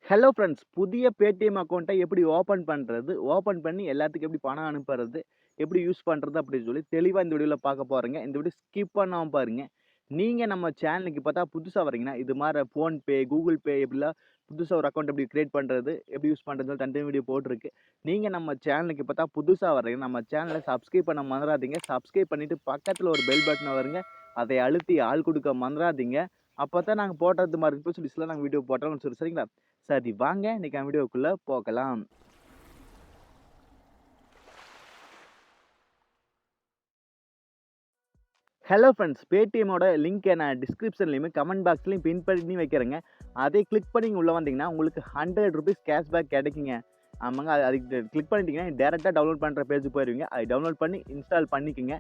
Hello friends, புதிய Paytm அக்கவுண்ட்டை எப்படி open பண்றது? ஓப்பன் பண்ணி எல்லாத்துக்கும் எப்படி பணம் அனுப்புறது? எப்படி யூஸ் பண்றது? அப்படின்னு சொல்லி தெளிவா இந்த வீடியோல பார்க்க போறோங்க. இந்த வீடியோ ஸ்கிப் பண்ணாம பாருங்க. நீங்க நம்ம சேனலுக்கு பார்த்தா புதுசா வர்றீங்கன்னா, இது மாரி ஃபோன்பே, கூகுள் பே இப்படிலாம் புதுசா ஒரு அக்கவுண்ட் எப்படி கிரியேட் பண்றது? எப்படி யூஸ் பண்றதுன்னு சொல்லி தனித்தனி வீடியோ போட்டுருக்கு. நீங்க நம்ம சேனலுக்கு பார்த்தா புதுசா வர்றீங்க, நம்ம சேனல சப்ஸ்கிரைப் பண்ண மறந்துறாதீங்க. சப்ஸ்கிரைப் பண்ணிட்டு பக்கத்துல ஒரு பெல் பட்டன் வருங்க. அதை அழுத்தி ஆள் குடுக்க மறந்துறாதீங்க. அப்பதான் நாங்க போடுறது மாரி நோட்டிபிகேஷன்ஸ்ல நாங்க வீடியோ போடுறோம்னு சொல்லி சரிங்களா? சரி வாங்க இன்னைக்கு வீடியோக்குள்ள போகலாம். ஹலோ ஃப்ரெண்ட்ஸ், Paytmோட லிங்க்க நான் டிஸ்கிரிப்ஷன்லயும் கமெண்ட் பாக்ஸ்லயும் பின் பண்ணி வைக்கிறேங்க. அதை கிளிக் பண்ணி உள்ள வந்தீங்கன்னா உங்களுக்கு ₹100 கேஷ்பேக் கிடைக்குங்க. ஆமாங்க. அதுக்கு கிளிக் பண்ணிட்டீங்கன்னா டைரக்ட்டா டவுன்லோட் பண்ற பேஜ்க்கு போயிருவீங்க. அதை டவுன்லோட் பண்ணி இன்ஸ்டால் பண்ணிக்கங்க.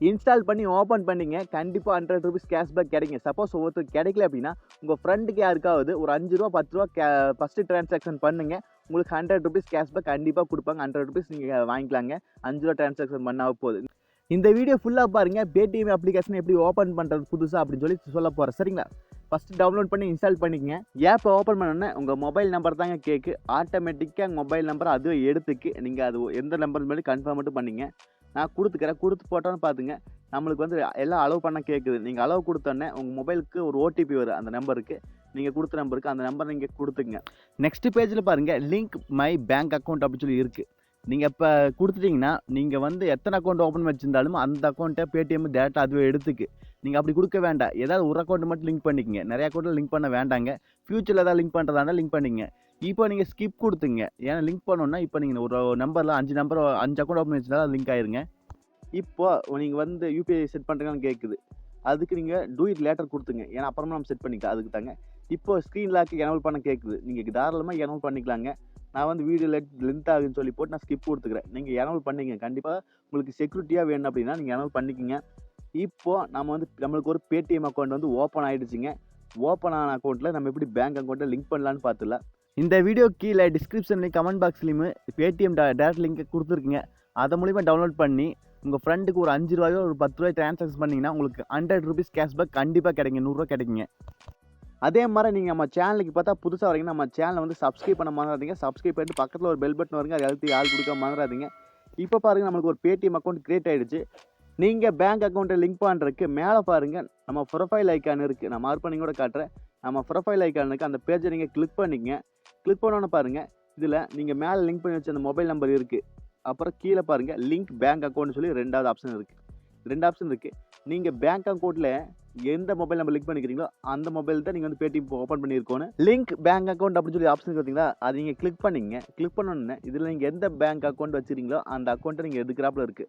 இன்ஸ்டால் பண்ணி ஓப்பன் பண்ணீங்க. கண்டிப்பா ₹100 கேஷ்பேக் கிடைக்கும். சப்போஸ் ஒருத்தருக்கு கிடைக்கல அப்படின்னா, உங்க ஃப்ரெண்டுக்கு யாருக்காவது ஒரு ₹5 ₹10 ஃபர்ஸ்ட் டிரான்சாக்ஷன் பண்ணுங்க. உங்களுக்கு ₹100 கேஷ்பேக் கண்டிப்பா குடுப்பாங்க. ₹100 நீங்க வாங்கிக்கலாங்க. ₹5 டிரான்சாக்ஷன் பண்ணா போதும். இந்த வீடியோ ஃபுல்லா பாருங்க. Paytm அப்ளிகேஷன் எப்படி ஓப்பன் பண்றது புதுசா அப்படின்னு சொல்லி சொல்லப் போறேன். சரிங்களா? ஃபர்ஸ்ட் டவுன்லோட் பண்ணி இன்ஸ்டால் பண்ணிக்கங்க. ஆப் ஓப்பன் பண்ணோனே உங்க மொபைல் நம்பர் தாங்க கேக்கு. ஆட்டோமேட்டிக்கா மொபைல் நம்பர் அதுவே எடுத்துக்கு. நீங்க அது எந்த நம்பர் மாதிரி கன்ஃபார்ம் மட்டும் பண்ணீங்க. நான் குடுத்துக்கிறேன். குடுத்து போட்டோன்னு பாத்துங்க. நம்மளுக்கு வந்து எல்லாம் அலோவ் பண்ண கேக்குது. நீங்க அலோவ் குடுத்தோனே உங்க மொபைலுக்கு ஒரு ஓடிபி வரும் அந்த நம்பருக்கு. நீங்க குடுத்த நம்பருக்கு அந்த நம்பர் நீங்க குடுத்துங்க. நெக்ஸ்ட் பேஜ்ல பாருங்க லிங்க் மை பேங்க் அக்கவுண்ட் அப்படின்னு சொல்லி இருக்கு. நீங்க இப்ப குடுத்துட்டீங்கன்னா, நீங்க வந்து எத்தனை அக்கவுண்ட் ஓப்பன் வச்சிருந்தாலும் அந்த அக்கவுண்ட்ட Paytm டைரக்ட்டா அதுவே எடுத்துக்கு. நீங்க அப்படி குடுக்க வேண்டாம். ஏதாவது ஒரு அக்கவுண்ட் மட்டும் லிங்க் பண்ணிக்கங்க. நிறைய அக்கவுண்ட்ல லிங்க் பண்ண வேண்டாங்க. ஃபியூச்சர்ல ஏதாவது லிங்க் பண்றதா இருந்தா லிங்க் பண்ணிக்கங்க. இப்போ நீங்க ஸ்கிப் குடுத்துங்க. ஏன்னா லிங்க் பண்ணனும்னா, இப்போ நீங்க ஒரு நம்பர்ல 5 அக்கவுண்ட் ஓப்பன் வச்சிருந்தா லிங்க் ஆயிருங்க. இப்போ நீங்க வந்து யுபிஐ செட் பண்றீங்களான்னு கேக்குது. அதுக்கு நீங்க டூ இட் லேட்டர் குடுத்துங்க. ஏன்னா அப்புறமா நம்ம செட் பண்ணிக்கலாம். அதுக்கு தாங்க. இப்போ ஸ்க்ரீன் லாக் எனேபிள் பண்ண கேக்குது. நீங்க தாராளமா எனேபிள் பண்ணிக்கலாங்க. நான் வந்து வீடியோ லென்த் ஆகுதுன்னு சொல்லி போட்டு நான் ஸ்கிப் குடுத்துக்கிறேன். நீங்க எனேபிள் பண்ணீங்க. கண்டிப்பா உங்களுக்கு செக்யூரிட்டியா வேணும் அப்படின்னா நீங்க எனேபிள் பண்ணிக்கங்க. இப்போ நம்ம வந்து நம்மளுக்கு ஒரு Paytm அக்கவுண்ட் வந்து ஓப்பன் ஆயிடுச்சுங்க. ஓப்பன் ஆன அக்கவுண்ட்ல நம்ம எப்படி பேங்க் அக்கவுண்ட்ட லிங்க் பண்ணலாம்னு பார்த்துடலாம். இந்த வீடியோ கீழ டிஸ்கிரிப்ஷன்லயும் கமெண்ட் பாக்ஸ்லயும் Paytm டைரக்ட் லிங்க் குடுத்துருக்கேங்க. அது மூலியமா டவுன்லோட் பண்ணி உங்க ஃப்ரெண்டுக்கு ஒரு ₹5 ஒரு ₹10 டிரான்சாக்ஷன் பண்ணீங்கன்னா உங்களுக்கு ₹100 கேஷ்பேக் கண்டிப்பா கிடைக்கும். ₹100 கிடைக்குங்க. அதே மாரி நீங்க நம்ம சேனலுக்கு பார்த்தா புதுசா வரீங்கன்னா, நம்ம சேனல வந்து சப்ஸ்கிரைப் பண்ண மறந்துறாதீங்க. சப்ஸ்கிரைப் பண்ணிட்டு பக்கத்துல ஒரு பெல் பட்டன் வருங்க. அதை அழுத்தி ஆள் குடுக்க மறந்துறாதீங்க. இப்ப பாருங்க நம்மளுக்கு ஒரு Paytm அக்கவுண்ட் கிரியேட் ஆயிடுச்சு. நீங்க பேங்க் அக்கவுண்ட்ட லிங்க் பண்றதுக்கு மேல பாருங்க நம்ம ப்ரொஃபைல் ஐகான் இருக்கு. நான் மார்க் பண்ணி கூட காட்டுறேன். நம்ம ப்ரொஃபைல் ஐகான் இருக்கு. அந்த பேஜ நீங்க கிளிக் பண்ணிக்கங்க. கிளிக் பண்ணோனே பாருங்க, இதுல நீங்க மேல லிங்க் பண்ணி வச்ச அந்த மொபைல் நம்பர் இருக்கு. அப்புறம் கீழ பாருங்க லிங்க் பேங்க் அக்கவுண்ட்னு சொல்லி 2வது ஆப்ஷன் இருக்கு. 2 ஆப்ஷன் இருக்கு. நீங்க பேங்க் அக்கவுண்ட்ல எந்த மொபைல் நம்பர் லிங்க் பண்ணிக்கிறீங்களோ அந்த மொபைல் தான் நீங்க வந்து Paytm ஓப்பன் பண்ணியிருக்கணும். லிங்க் பேங்க் அக்கவுண்ட் அப்படின்னு சொல்லி ஆப்ஷன் பார்த்தீங்களா? அதை நீங்க கிளிக் பண்ணீங்க. கிளிக் பண்ணோனே இதுல நீங்க எந்த பேங்க் அக்கவுண்ட் வச்சிருக்கீங்களோ அந்த அக்கவுண்ட்ட நீங்க எடுக்குறாப்ல இருக்கு.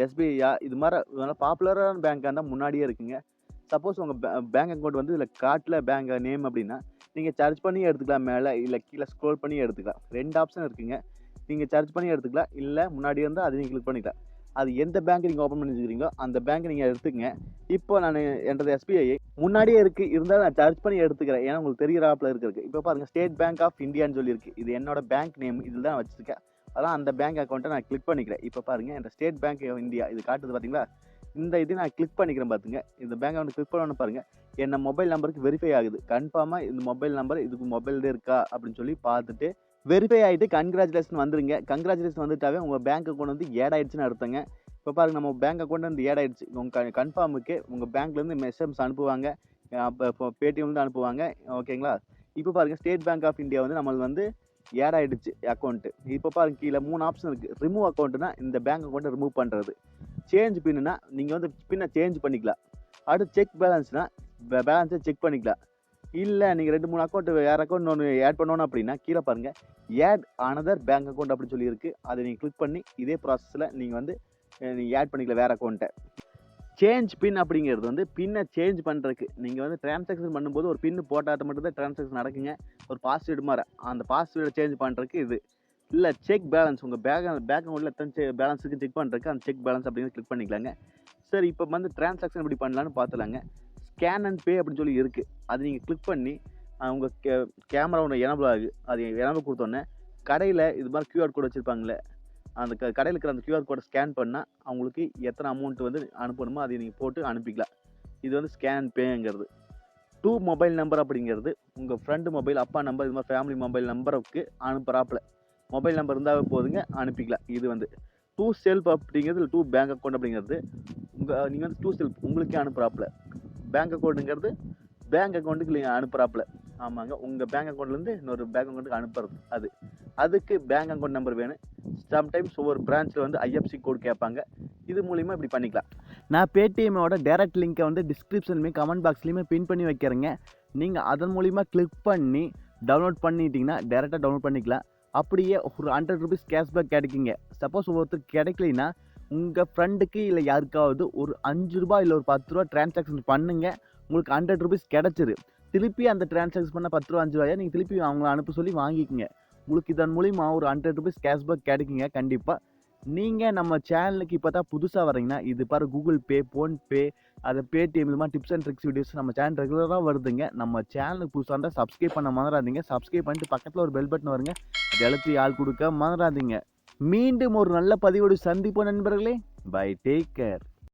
எஸ்பிஐயா இது மாரி நல்ல பாப்புலரான பேங்க்கா இருந்தா முன்னாடியே இருக்குங்க. சப்போஸ் உங்க பேங்க் அக்கவுண்ட் வந்து இதுல காட்டல பேங்க் நேம் அப்படின்னா, நீங்க சர்ச் பண்ணி எடுத்துக்கலாம் மேல. இல்ல கீழ ஸ்க்ரோல் பண்ணி எடுத்துக்கலாம். 2 ஆப்ஷன் இருக்குங்க. நீங்க சர்ச் பண்ணி எடுத்துக்கலாம். இல்ல முன்னாடி இருந்தா அதை நீங்க கிளிக் பண்ணிக்கலாம். அது எந்த பேங்க் நீங்க ஓப்பன் பண்ணி வச்சிருக்கீங்களோ அந்த பேங்க் நீங்க எடுத்துக்கங்க. இப்போ நானு என்னது எஸ்பிஐ முன்னாடியே இருக்கு. இருந்தாலும் நான் சர்ச் பண்ணி எடுத்துக்கிறேன். ஏன்னா உங்களுக்கு தெரியிறாப்ல இருக்கு. இப்போ பாருங்க ஸ்டேட் பேங்க் ஆஃப் இந்தியான்னு சொல்லியிருக்கு. இது என்னோட பேங்க் நேம். இதுல தான் வச்சிருக்கேன். அதான் அந்த பேங்க் அக்கவுண்ட்ட நான் கிளிக் பண்ணிக்கிறேன். இப்போ பாருங்க இந்த ஸ்டேட் பேங்க் ஆஃப் இந்தியா இது காட்டுது பார்த்தீங்களா? இந்த இது நான் கிளிக் பண்ணிக்கிறேன் பாத்துங்க. இந்த பேங்க் அக்கவுண்ட் கிளிக் பண்ணோனே பாருங்க, என்ன மொபைல் நம்பருக்கு வெரிஃபை ஆகுது. கன்ஃபார்மா இந்த மொபைல் நம்பர் இதுக்கு மொபைல்ல இருக்கா அப்படின்னு சொல்லி பார்த்துட்டு வெரிஃபை ஆயிட்டு கங்ராச்சுலேஷன் வந்துருங்க. கங்ராச்சுலேஷன் வந்துட்டாவே உங்க பேங்க் அக்கவுண்ட் வந்து ஆட் ஆயிடுச்சுன்னு அர்த்தங்க. இப்போ பாருங்க நம்ம பேங்க் அக்கவுண்ட் வந்து ஆட் ஆயிடுச்சு. உங்க கன்ஃபார்முக்கு உங்க பேங்க்ல இருந்து மெசேஜ் அனுப்புவாங்க. இப்போ Paytm வந்து அனுப்புவாங்க. ஓகேங்களா? இப்போ பாருங்க ஸ்டேட் பேங்க் ஆஃப் இந்தியா வந்து நம்மளுக்கு வந்து ஆட் ஆயிடுச்சு அக்கவுண்ட். இப்போ பாருங்க கீழ 3 ஆப்ஷன் இருக்கு. ரிமூவ் அக்கவுண்ட்னா இந்த பேங்க் அக்கவுண்ட்ட ரிமூவ் பண்றது. சேஞ்ச் பின்னுனா நீங்க வந்து பின்ன சேஞ்ச் பண்ணிக்கலாம். அடுத்து செக் பேலன்ஸ்னா பேலன்ஸை செக் பண்ணிக்கலாம். இல்ல நீங்க 2, 3 அக்கவுண்ட் வேற அக்கவுண்ட் ஒண்ணு ஆட் பண்ணணும் அப்படின்னா கீழ பாருங்க ஆட் அனதர் பேங்க் அக்கவுண்ட் அப்படின்னு சொல்லி இருக்கு. அதை நீங்க கிளிக் பண்ணி இதே ப்ராசஸ்ல நீங்க வந்து நீங்க ஆட் பண்ணிக்கலாம் வேற அக்கவுண்ட்ட. சேஞ்ச் பின் அப்படிங்கிறது வந்து பின்னை சேஞ்ச் பண்றதுக்கு நீங்க வந்து டிரான்சாக்ஷன் பண்ணும்போது ஒரு பின் போட்டாத மட்டும் தான் டிரான்சாக்ஷன் நடக்குங்க. ஒரு பாஸ்வேர்டு மாதிரி அந்த பாஸ்வேர்டை சேஞ்ச் பண்றதுக்கு இது. இல்ல செக் பேலன்ஸ் உங்க பேங்க் அக்கவுண்ட்ல எத்தனை பேலன்ஸ் இருக்கு செக் பண்றதுக்கு அந்த செக் பேலன்ஸ் அப்படின்னு கிளிக் பண்ணிக்கலாங்க. சரி இப்போ வந்து டிரான்சாக்ஷன் எப்படி பண்ணலாம்னு பார்த்துலாங்க. ஸ்கேன் அண்ட் பே அப்படின்னு சொல்லி இருக்கு. அது நீங்க கிளிக் பண்ணி உங்க கேமரா ஒன்று எனபிள் ஆகுது. அது எனபிள் கொடுத்தோன்னே கடையில் இது மாதிரி QR கோட் வச்சிருப்பாங்களே அந்த கடையில் இருக்கிற அந்த QR கோடை ஸ்கேன் பண்ணா அவங்களுக்கு எத்தனை அமௌண்ட் வந்து அனுப்பணுமோ அதை நீங்க போட்டு அனுப்பிக்கலாம். இது வந்து ஸ்கேன் பேங்கிறது. டூ மொபைல் நம்பர் அப்படிங்கிறது உங்கள் ஃப்ரெண்டு மொபைல், அப்பா நம்பர், இது மாதிரி ஃபேமிலி மொபைல் நம்பருக்கு அனுப்புகிறாப்புல. மொபைல் நம்பர் இருந்தாவே போதுங்க, அனுப்பிக்கலாம். இது வந்து டூ செல்ஃப் அப்படிங்கிறது, டூ பேங்க் அக்கௌண்ட் அப்படிங்கிறது நீங்கள் வந்து டூ செல்ஃப் உங்களுக்கே அனுப்புகிறாப்புல. பேங்க் அக்கௌண்ட்டுங்கிறது பேங்க் அக்கௌண்ட்டுக்கு நீங்கள் அனுப்புகிறாப்புல. ஆமாங்க, உங்கள் பேங்க் அக்கௌண்ட்லேருந்து இன்னொரு பேங்க் அக்கௌண்ட்டுக்கு அனுப்புறது. அதுக்கு பேங்க் அக்கௌண்ட் நம்பர் வேணும். சம்டைம்ஸ் ஒவ்வொரு பிரான்ச்சில் வந்து ஐஎஃப்சி கோட் கேட்பாங்க. இது மூலிமா இப்படி பண்ணிக்கலாம். நான் பேடிஎம்மோட டேரக்ட் லிங்க்கை வந்து டிஸ்கிரிப்ஷன்லையும் கமெண்ட் பாக்ஸ்லையுமே பின் பண்ணி வைக்கிறேங்க. நீங்கள் அதன் மூலிமா கிளிக் பண்ணி டவுன்லோட் பண்ணிட்டீங்கன்னா டேரெக்டாக டவுன்லோட் பண்ணிக்கலாம். அப்படியே ஒரு 100 ரூபீஸ் கேஷ்பேக் கிடைக்குங்க. சப்போஸ் ஒவ்வொருத்தருக்கு கிடைக்கலைன்னா உங்கள் ஃப்ரெண்டுக்கு இல்லை யாருக்காவது ஒரு 5 ரூபா இல்லை ஒரு 10 ரூபா டிரான்சாக்ஷன் பண்ணுங்க. உங்களுக்கு 100 ரூபீஸ் கிடச்சிரு. திருப்பி அந்த டிரான்சாக்ஷன் பண்ண 10 ரூபா 5 ரூபாயை நீங்கள் திருப்பி அவங்கள அனுப்ப சொல்லி வாங்கிக்கோங்க. உங்களுக்கு இதன் மூலிமா ஒரு 100 ரூபீஸ் கேஷ்பேக் கிடைக்குங்க கண்டிப்பாக. நீங்கள் நம்ம சேனலுக்கு இப்போ தான் புதுசாக வரீங்கன்னா இது பாரு கூகுள் பே, ஃபோன்பே, அது பேடிஎம், இது மாதிரி டிப்ஸ் அண்ட் ட்ரிக்ஸ் வீடியோஸ் நம்ம சேனல் ரெகுலராக வருதுங்க. நம்ம சேனலுக்கு புதுசாக இருந்தால் சப்ஸ்கிரைப் பண்ண மறந்துடாதீங்க. சப்ஸ்கிரைப் பண்ணிட்டு பக்கத்தில் ஒரு பெல் பட்டன் வருங்க, அது எழுத்து ஆள் கொடுக்க மறந்துடாதீங்க. மீண்டும் ஒரு நல்ல பதிவோடு சந்திப்போம் நண்பர்களே. Bye, take care.